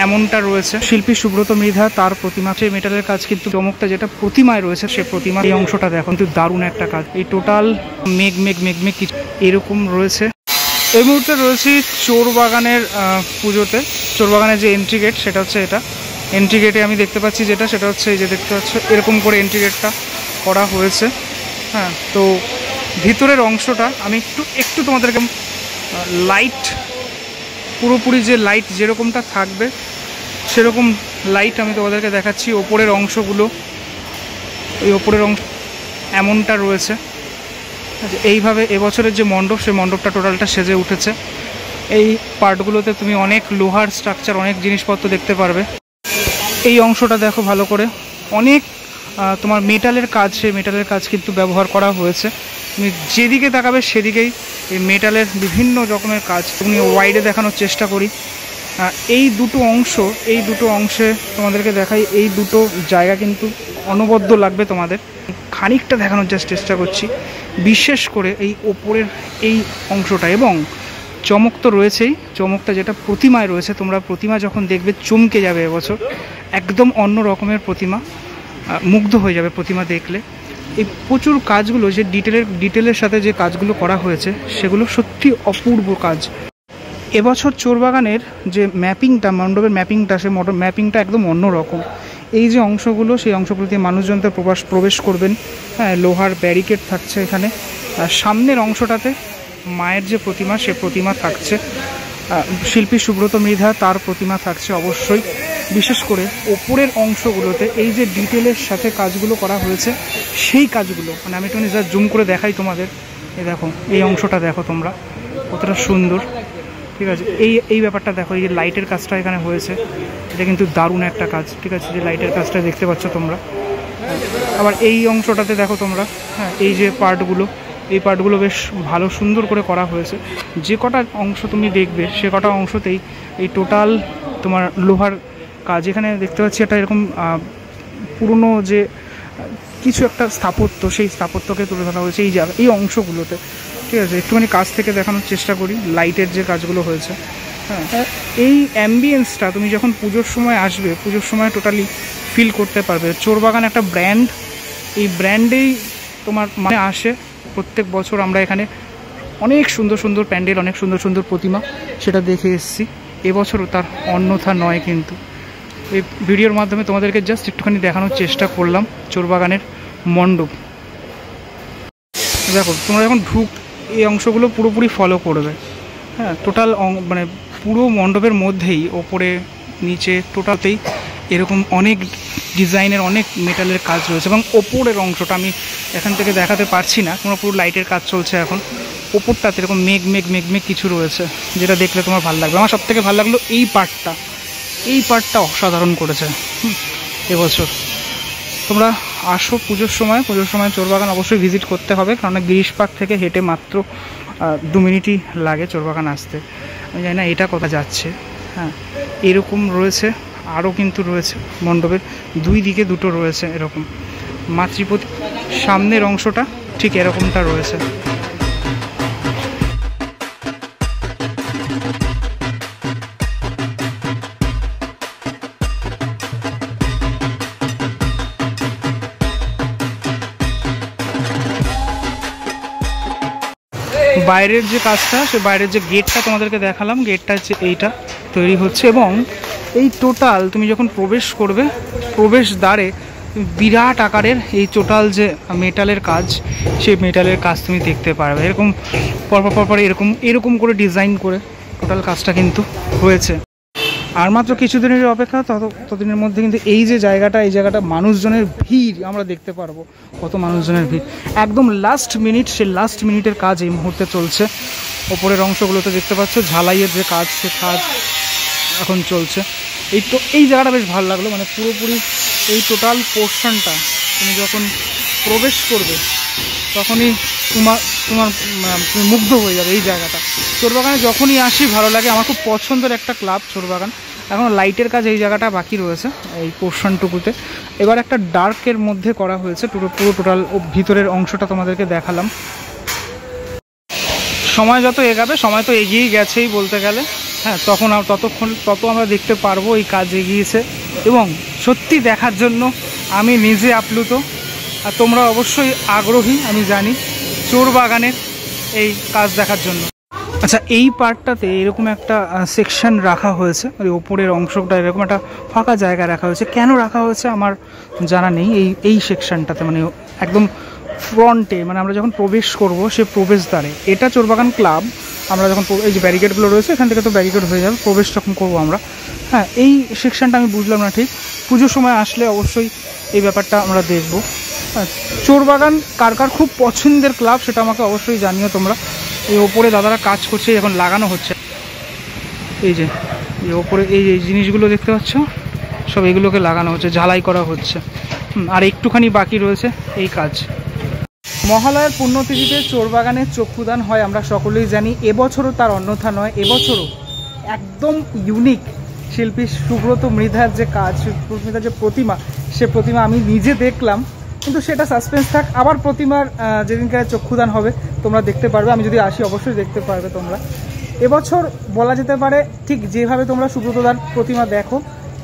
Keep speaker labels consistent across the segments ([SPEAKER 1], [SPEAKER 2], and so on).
[SPEAKER 1] এমনটা রয়েছে। শিল্পী সুব্রত মৃধা, তার প্রতিমা, সেই মেটালের কাজ কিন্তু চমকটা যেটা প্রতিমায় রয়েছে, সে প্রতিমা এই অংশটা দেখো কিন্তু দারুণ একটা কাজ। এই টোটাল মেঘ মেঘ মেঘ মেঘ কিছু এরকম রয়েছে। এই মুহূর্তে রয়েছি চোরবাগানের পুজোতে। চোরবাগানের যে এন্ট্রি গেট সেটা হচ্ছে এটা। এন্ট্রি গেটে আমি দেখতে পাচ্ছি যেটা, সেটা হচ্ছে এই যে দেখতে পাচ্ছ এরকম করে এন্ট্রি গেটটা করা হয়েছে। হ্যাঁ, তো ভিতরের অংশটা আমি একটু তোমাদেরকে লাইট, পুরোপুরি যে লাইট যেরকমটা থাকবে সেরকম লাইট আমি তোমাদেরকে দেখাচ্ছি। ওপরের অংশগুলো, এই ওপরের অংশ এমনটা রয়েছে। এইভাবে এবছরের যে মণ্ডপ, সেই মণ্ডপটা টোটালটা সেজে উঠেছে। এই পার্টগুলোতে তুমি অনেক লোহার স্ট্রাকচার, অনেক জিনিসপত্র দেখতে পারবে। এই অংশটা দেখো ভালো করে, অনেক তোমার মেটালের কাজ, সেই মেটালের কাজ কিন্তু ব্যবহার করা হয়েছে। তুমি যেদিকে তাকাবে সেদিকেই এই মেটালের বিভিন্ন রকমের কাজ। তুমি ওয়াইডে দেখানোর চেষ্টা করি। এই দুটো অংশে তোমাদেরকে দেখাই। এই দুটো জায়গা কিন্তু অনবদ্য লাগবে তোমাদের। খানিকটা দেখানোর জাস্ট চেষ্টা করছি, বিশেষ করে এই ওপরের এই অংশটা। এবং চমক তো রয়েছেই, চমকটা যেটা প্রতিমায় রয়েছে, তোমরা প্রতিমা যখন দেখবে চমকে যাবে। এবছর একদম অন্য রকমের প্রতিমা, মুগ্ধ হয়ে যাবে প্রতিমা দেখলে। এই প্রচুর কাজগুলো, যে ডিটেলের সাথে যে কাজগুলো করা হয়েছে, সেগুলো সত্যি অপূর্ব কাজ। এবছর চোরবাগানের যে ম্যাপিংটা, মণ্ডপের ম্যাপিংটা, সেই ম্যাপিংটা একদম অন্য রকম। এই যে অংশগুলো, সেই অংশগুলো দিয়ে মানুষজন তো প্রবেশ করবেন। হ্যাঁ, লোহার ব্যারিকেড থাকছে এখানে। আর সামনের অংশটাতে মায়ের যে প্রতিমা, সে প্রতিমা থাকছে। শিল্পী সুব্রত মৃধা, তার প্রতিমা থাকছে অবশ্যই। বিশেষ করে ওপরের অংশগুলোতে এই যে ডিটেলের সাথে কাজগুলো করা হয়েছে, সেই কাজগুলো মানে আমি একটু যা জুম করে দেখাই তোমাদের। এই দেখো, এই অংশটা দেখো তোমরা কতটা সুন্দর, ঠিক আছে। এই ব্যাপারটা দেখো, এই যে লাইটের কাজটা এখানে হয়েছে, এটা কিন্তু দারুণ একটা কাজ, ঠিক আছে। যে লাইটের কাজটা দেখতে পাচ্ছ তোমরা। আবার এই অংশটাতে দেখো তোমরা, হ্যাঁ, এই যে এই পার্টগুলো বেশ ভালো সুন্দর করে করা হয়েছে। যে কটা অংশ তুমি দেখবে, সে কটা অংশতেই এই টোটাল তোমার লোহার কাজ। এখানে দেখতে পাচ্ছি একটা এরকম পুরনো যে কিছু একটা স্থাপত্য, সেই স্থাপত্যকে তুলে ধরা হয়েছে এই অংশগুলোতে, ঠিক আছে। একটুখানি কাছ থেকে দেখানোর চেষ্টা করি লাইটের যে কাজগুলো হয়েছে। হ্যাঁ, এই অ্যাম্বিয়েন্সটা তুমি যখন পুজোর সময় আসবে, পুজোর সময় টোটালি ফিল করতে পারবে। চোরবাগান একটা ব্র্যান্ড, এই ব্র্যান্ডেই তোমার মানে আসে। প্রত্যেক বছর আমরা এখানে অনেক সুন্দর সুন্দর প্যান্ডেল, অনেক সুন্দর সুন্দর প্রতিমা, সেটা দেখে এসেছি। এবছরও তার অন্যথা নয়। কিন্তু এই ভিডিওর মাধ্যমে তোমাদেরকে জাস্ট একটুখানি দেখানোর চেষ্টা করলাম চোরবাগানের মণ্ডপ। দেখো তোমরা যখন এই অংশগুলো পুরোপুরি ফলো করবে। হ্যাঁ, টোটাল মানে পুরো মণ্ডপের মধ্যেই ওপরে নিচে টোটালতেই এরকম অনেক ডিজাইনের, অনেক মেটালের কাজ রয়েছে। এবং ওপরের অংশটা আমি এখান থেকে দেখাতে পারছি না, তোমরা পুরো লাইটের কাজ চলছে এখন। ওপরটাতে এরকম মেঘ মেঘ মেঘ মেঘ কিছু রয়েছে, যেটা দেখলে তোমার ভালো লাগবে। আমার সবথেকে ভালো লাগলো এই পার্টটা অসাধারণ করেছে এবছর। তোমরা আসো পুজোর সময় চোরবাগান অবশ্যই ভিজিট করতে হবে, কারণ গিরিশ পার্ক থেকে হেঁটে মাত্র 2 মিনিটই লাগে চোরবাগান আসতে। আমি জানি না এটা কোথায় যাচ্ছে। হ্যাঁ, এরকম রয়েছে, আরও কিন্তু রয়েছে মণ্ডপের দুই দিকে দুটো রয়েছে এরকম। মাতৃপতি সামনের অংশটা ঠিক এরকমটা রয়েছে। বাইরের যে কাজটা, সে বাইরের যে গেটটা তোমাদেরকে দেখালাম, গেটটা হচ্ছে এইটা তৈরি হচ্ছে। এবং এই টোটাল তুমি যখন প্রবেশ করবে, প্রবেশ দ্বারে বিরাট আকারের এই টোটাল যে মেটালের কাজ, সেই মেটালের কাজ তুমি দেখতে পারবে। এরকম পরপর এরকম করে ডিজাইন করে টোটাল কাজটা কিন্তু হয়েছে। আর মাত্র কিছুদিনের অপেক্ষা, ততদিনের মধ্যে কিন্তু এই জায়গাটা মানুষজনের ভিড় আমরা দেখতে পারবো। কত মানুষজনের ভিড়, একদম লাস্ট মিনিট, সে লাস্ট মিনিটের কাজ এই মুহূর্তে চলছে। ওপরের অংশগুলোতে দেখতে পাচ্ছ ঝালাইয়ের যে কাজ, সে কাজ এখন চলছে। এই জায়গাটা বেশ ভালো লাগলো, মানে পুরোপুরি এই টোটাল পোর্শনটা তুমি যখন প্রবেশ করবে তখনই তুমি মুগ্ধ হয়ে যাবে এই জায়গাটা। চোরবাগানে যখনই আসি ভালো লাগে, আমার খুব পছন্দের একটা ক্লাব চোরবাগান। এখন লাইটের কাজ এই জায়গাটা বাকি রয়েছে, এই পোর্শনটুকুতে। এবার একটা ডার্কের মধ্যে করা হয়েছে পুরো টোটাল ভিতরের অংশটা তোমাদেরকে দেখালাম। সময় যত এগাবে, সময় তো এগিয়েই গেছেই বলতে গেলে। হ্যাঁ, তত আমরা দেখতে পারবো এই কাজ এগিয়েছে, এবং সত্যি দেখার জন্য আমি নিজে আপ্লুত, আর তোমরা অবশ্যই আগ্রহী আমি জানি চোর বাগানের এই কাজ দেখার জন্য। আচ্ছা, এই পার্টটাতে এরকম একটা সেকশন রাখা হয়েছে, ওই ওপরের অংশটা এরকম একটা ফাঁকা জায়গা রাখা হয়েছে। কেন রাখা হয়েছে আমার জানা নেই। এই সেকশনটাতে মানে একদম ফ্রন্টে, মানে আমরা যখন প্রবেশ করব সে প্রবেশদ্বারে, এটা চোরবাগান ক্লাব, আমরা যখন এই যে ব্যারিকেডগুলো রয়েছে এখান থেকে তো ব্যারিকেড হয়ে যাবে, প্রবেশ যখন করবো আমরা। হ্যাঁ, এই সেকশনটা আমি বুঝলাম না ঠিক। পুজোর সময় আসলে অবশ্যই এই ব্যাপারটা আমরা দেখব। চোরবাগান কার কার খুব পছন্দের ক্লাব সেটা আমাকে অবশ্যই জানিও তোমরা। এই ওপরে দাদারা কাজ করছে, এখন লাগানো হচ্ছে। এই যে ওপরে এই জিনিসগুলো দেখতে পাচ্ছ, সব এগুলোকে লাগানো হচ্ছে, ঝালাই করা হচ্ছে। আর একটুখানি বাকি রয়েছে এই কাজ। মহালয়ার পুণ্যতিথিতে চোরবাগানের চক্ষুদান হয়, আমরা সকলেই জানি। এবছরও তার অন্যথা নয়। এবছরও একদম ইউনিক শিল্পী সুব্রত মৃধার যে কাজ, সুব্রত মৃধার যে প্রতিমা, সে প্রতিমা আমি নিজে দেখলাম, কিন্তু সেটা সাসপেন্স থাক। আবার প্রতিমার যেদিনকার চক্ষুদান হবে তোমরা দেখতে পারবে, আমি যদি আসি অবশ্যই দেখতে পারবে তোমরা। এবছর বলা যেতে পারে ঠিক যেভাবে তোমরা সুব্রতদার প্রতিমা দেখো,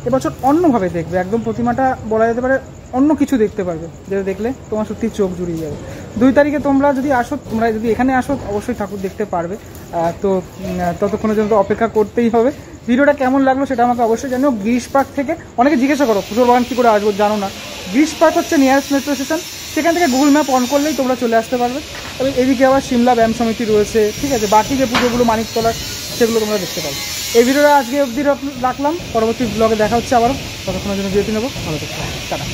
[SPEAKER 1] এবছর অন্যভাবে দেখবে। একদম প্রতিমাটা বলা যেতে পারে অন্য কিছু দেখতে পারবে, যেটা দেখলে তোমার সত্যি চোখ জুড়িয়ে যাবে। 2 তারিখে তোমরা যদি এখানে আসো অবশ্যই ঠাকুর দেখতে পারবে। তো ততক্ষণের জন্য অপেক্ষা করতেই হবে। ভিডিওটা কেমন লাগলো সেটা আমাকে অবশ্যই জানিও। গিরিশ পার্ক থেকে অনেকে জিজ্ঞাসা করো চোরবাগান কী করে আসবো, জানো না। গিরিশ পার্ক হচ্ছে নিয়ারেস্ট মেট্রো স্টেশন, সেখান থেকে গুগল ম্যাপ অন করলেই তোমরা চলে আসতে পারবে। তবে এদিকে আবার সিমলা ব্যায়াম সমিতি রয়েছে, ঠিক আছে, বাকি যে পুজোগুলো মানিকতলার সেগুলো তোমরা দেখতে পাবে। এই ভিডিওটা আজকে অবধি রাখলাম, পরবর্তী ব্লগে দেখা হচ্ছে আবারও। ততক্ষণের জন্য বিরতি নেবো, ভালো থাকবে, টাটা।